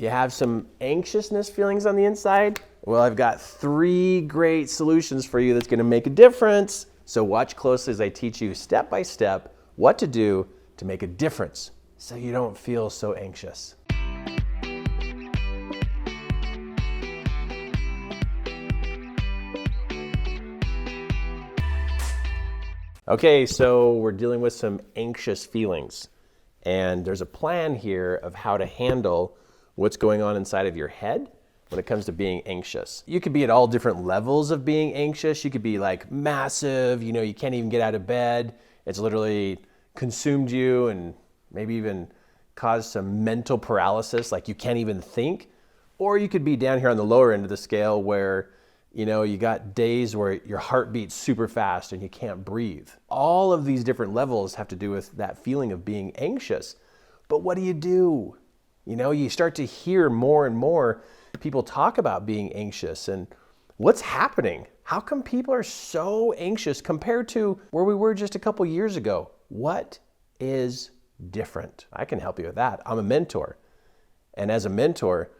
You have some anxiousness feelings on the inside? Well, I've got 3 great solutions for you that's going to make a difference. So watch closely as I teach you step by step what to do to make a difference so you don't feel so anxious. Okay, so we're dealing with some anxious feelings, and there's a plan here of how to handle what's going on inside of your head when it comes to being anxious. You could be at all different levels of being anxious. You could be like massive, you can't even get out of bed. It's literally consumed you and maybe even caused some mental paralysis, like you can't even think. Or you could be down here on the lower end of the scale where you got days where your heart beats super fast and you can't breathe. All of these different levels have to do with that feeling of being anxious. But what do? You start to hear more and more people talk about being anxious and what's happening. How come people are so anxious compared to where we were just a couple years ago? What is different? I can help you with that. I'm a mentor. And as a mentor,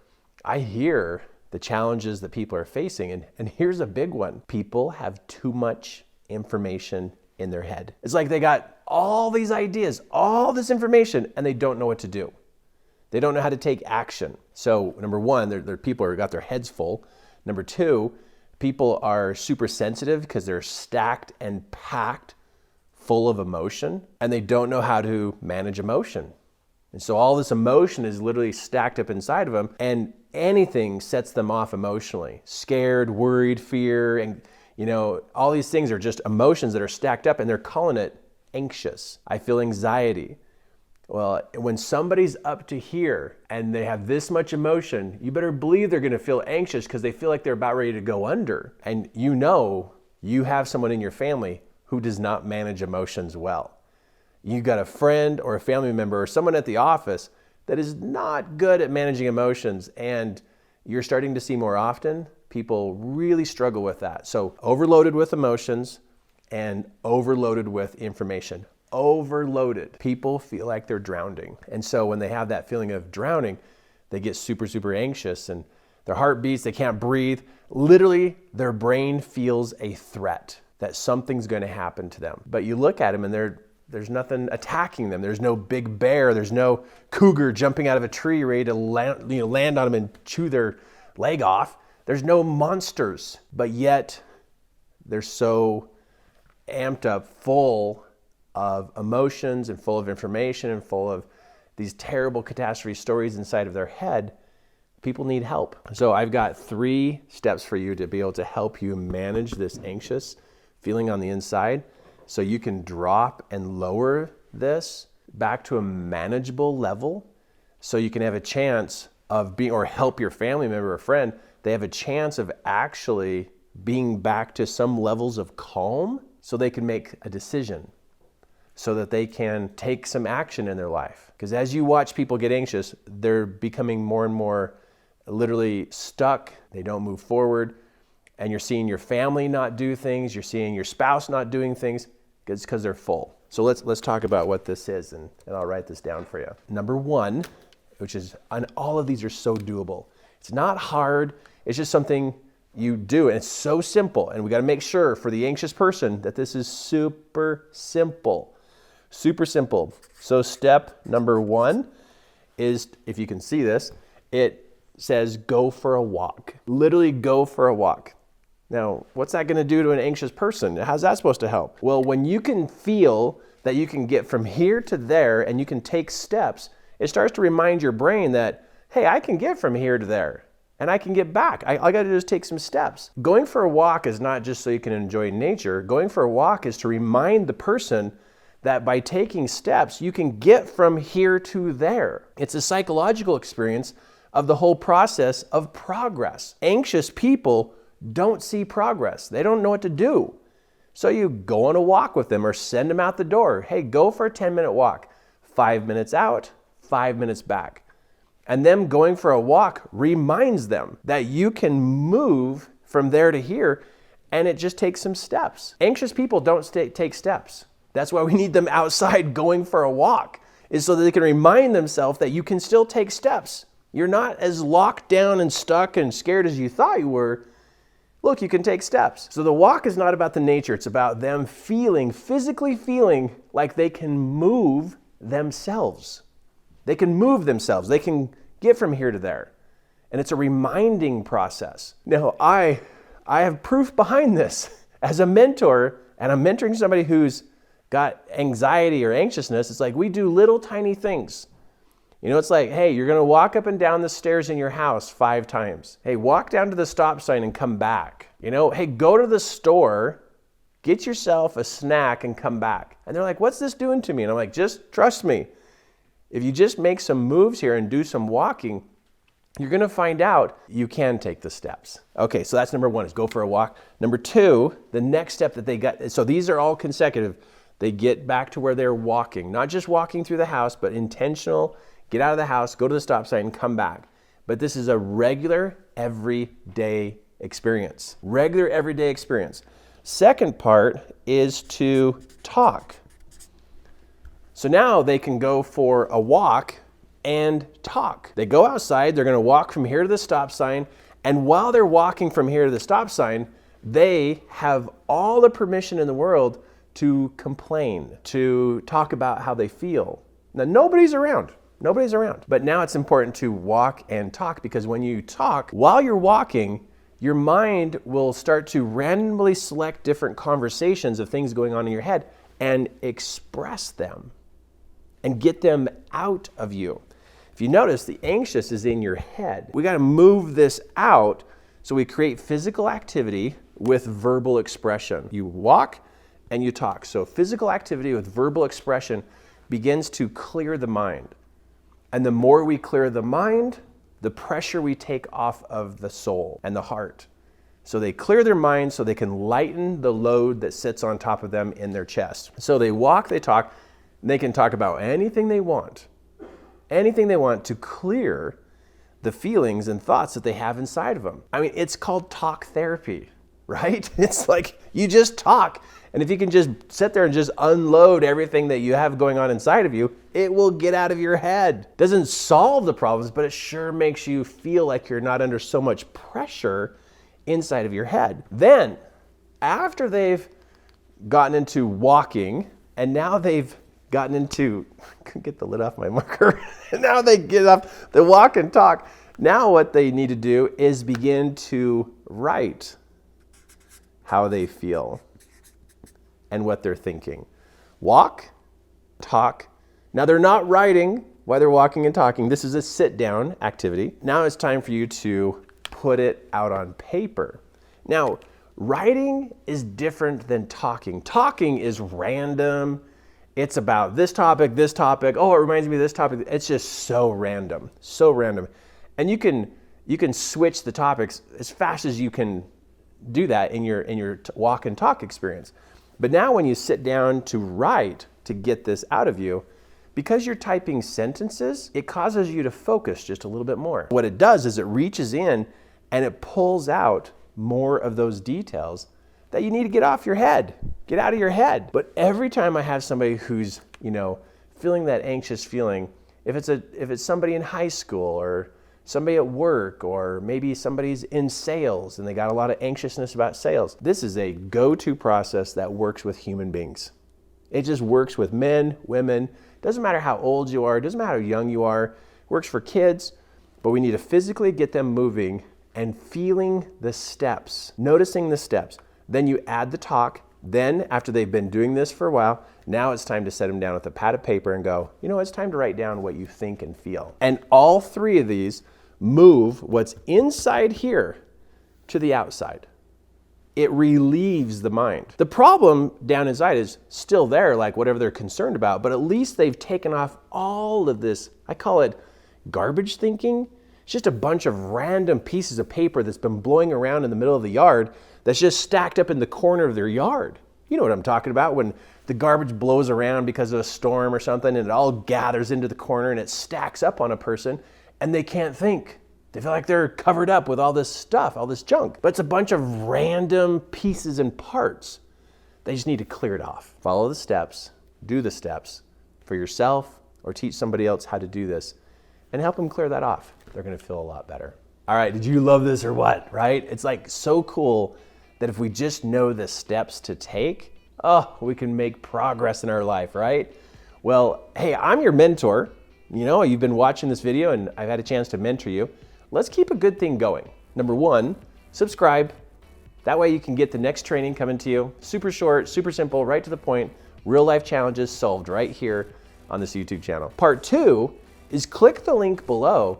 I hear the challenges that people are facing. And here's a big one. People have too much information in their head. It's like they got all these ideas, all this information, and they don't know what to do. They don't know how to take action. So number one, they're people who got their heads full. Number two, people are super sensitive because they're stacked and packed full of emotion, and they don't know how to manage emotion. And so all this emotion is literally stacked up inside of them, and anything sets them off emotionally. Scared, worried, fear, and all these things are just emotions that are stacked up, and they're calling it anxious. I feel anxiety. Well, when somebody's up to here and they have this much emotion, you better believe they're going to feel anxious because they feel like they're about ready to go under. And you have someone in your family who does not manage emotions well. You got a friend or a family member or someone at the office that is not good at managing emotions, and you're starting to see more often, people really struggle with that. So overloaded with emotions and overloaded with information. Overloaded. People feel like they're drowning. And so when they have that feeling of drowning, they get super, super anxious and their heart beats, they can't breathe. Literally, their brain feels a threat that something's going to happen to them. But you look at them and there's nothing attacking them. There's no big bear. There's no cougar jumping out of a tree ready to land on them and chew their leg off. There's no monsters. But yet, they're so amped up, full of emotions and full of information and full of these terrible catastrophe stories inside of their head. People need help. So I've got 3 steps for you to be able to help you manage this anxious feeling on the inside so you can drop and lower this back to a manageable level so you can have a chance of being, or help your family member or friend, they have a chance of actually being back to some levels of calm so they can make a decision, so that they can take some action in their life. Because as you watch people get anxious, they're becoming more and more literally stuck. They don't move forward. And you're seeing your family not do things. You're seeing your spouse not doing things. It's because they're full. So let's talk about what this is, and I'll write this down for you. Number 1, which is, and all of these are so doable. It's not hard. It's just something you do, and it's so simple. And we got to make sure for the anxious person that this is super simple. Super simple. So step number 1 is, if you can see this, it says go for a walk. Literally go for a walk. Now, what's that going to do to an anxious person? How's that supposed to help? Well, when you can feel that you can get from here to there and you can take steps, it starts to remind your brain that, hey, I can get from here to there and I can get back. All I got to do is take some steps. Going for a walk is not just so you can enjoy nature. Going for a walk is to remind the person that by taking steps, you can get from here to there. It's a psychological experience of the whole process of progress. Anxious people don't see progress. They don't know what to do. So you go on a walk with them or send them out the door. Hey, go for a 10-minute walk. 5 minutes out, 5 minutes back. And them going for a walk reminds them that you can move from there to here, and it just takes some steps. Anxious people don't take steps. That's why we need them outside going for a walk, is so that they can remind themselves that you can still take steps. You're not as locked down and stuck and scared as you thought you were. Look, you can take steps. So the walk is not about the nature. It's about them physically feeling like they can move themselves. They can move themselves. They can get from here to there. And it's a reminding process. Now, I have proof behind this. As a mentor, and I'm mentoring somebody who's got anxiety or anxiousness, it's like we do little tiny things. It's like, hey, you're going to walk up and down the stairs in your house 5 times. Hey, walk down to the stop sign and come back. Hey, go to the store, get yourself a snack and come back. And they're like, what's this doing to me? And I'm like, just trust me. If you just make some moves here and do some walking, you're going to find out you can take the steps. Okay, so that's number 1, is go for a walk. Number 2, the next step that they got, so these are all consecutive. They get back to where they're walking, not just walking through the house, but intentional. Get out of the house, go to the stop sign, and come back. But this is a regular, everyday experience. Regular, everyday experience. Second part is to talk. So now they can go for a walk and talk. They go outside, they're going to walk from here to the stop sign, and while they're walking from here to the stop sign, they have all the permission in the world to complain, to talk about how they feel. Now, nobody's around. But now it's important to walk and talk, because when you talk, while you're walking, your mind will start to randomly select different conversations of things going on in your head and express them and get them out of you. If you notice, the anxious is in your head. We got to move this out, so we create physical activity with verbal expression. You walk and you talk. So physical activity with verbal expression begins to clear the mind. And the more we clear the mind, the pressure we take off of the soul and the heart. So they clear their mind so they can lighten the load that sits on top of them in their chest. So they walk, they talk, and they can talk about anything they want to clear the feelings and thoughts that they have inside of them. I mean, it's called talk therapy, right? It's like you just talk. And if you can just sit there and just unload everything that you have going on inside of you, it will get out of your head. Doesn't solve the problems, but it sure makes you feel like you're not under so much pressure inside of your head. Then, after they've gotten into walking, and now they've gotten into, get the lid off my marker, and now they get up, they walk and talk. Now what they need to do is begin to write how they feel and what they're thinking. Walk, talk. Now they're not writing while they're walking and talking. This is a sit-down activity. Now it's time for you to put it out on paper. Now, writing is different than talking. Talking is random. It's about this topic. Oh, it reminds me of this topic. It's just so random. And you can switch the topics as fast as you can do that in your walk and talk experience. But now when you sit down to write, to get this out of you, because you're typing sentences, it causes you to focus just a little bit more. What it does is it reaches in and it pulls out more of those details that you need to get off your head, get out of your head. But every time I have somebody who's, feeling that anxious feeling, if it's somebody in high school or somebody at work, or maybe somebody's in sales and they got a lot of anxiousness about sales. This is a go-to process that works with human beings. It just works with men, women. Doesn't matter how old you are, doesn't matter how young you are. It works for kids, but we need to physically get them moving and feeling the steps, noticing the steps. Then you add the talk. Then after they've been doing this for a while, now it's time to set them down with a pad of paper and go, it's time to write down what you think and feel. And all 3 of these move what's inside here to the outside. It relieves the mind. The problem down inside is still there, like whatever they're concerned about, but at least they've taken off all of this, I call it garbage thinking. It's just a bunch of random pieces of paper that's been blowing around in the middle of the yard that's just stacked up in the corner of their yard. You know what I'm talking about, when the garbage blows around because of a storm or something and it all gathers into the corner and it stacks up on a person and they can't think. They feel like they're covered up with all this stuff, all this junk. But it's a bunch of random pieces and parts. They just need to clear it off. Follow the steps, do the steps for yourself, or teach somebody else how to do this and help them clear that off. they're gonna feel a lot better. All right, did you love this or what, right? It's like so cool that if we just know the steps to take, we can make progress in our life, right? Well, hey, I'm your mentor. You know, you've been watching this video and I've had a chance to mentor you. Let's keep a good thing going. Number one, subscribe. That way you can get the next training coming to you. Super short, super simple, right to the point. Real life challenges solved right here on this YouTube channel. Part two is click the link below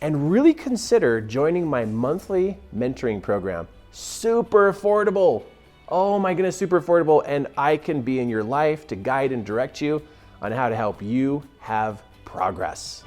and really consider joining my monthly mentoring program. Super affordable. Oh my goodness, super affordable. And I can be in your life to guide and direct you on how to help you have progress.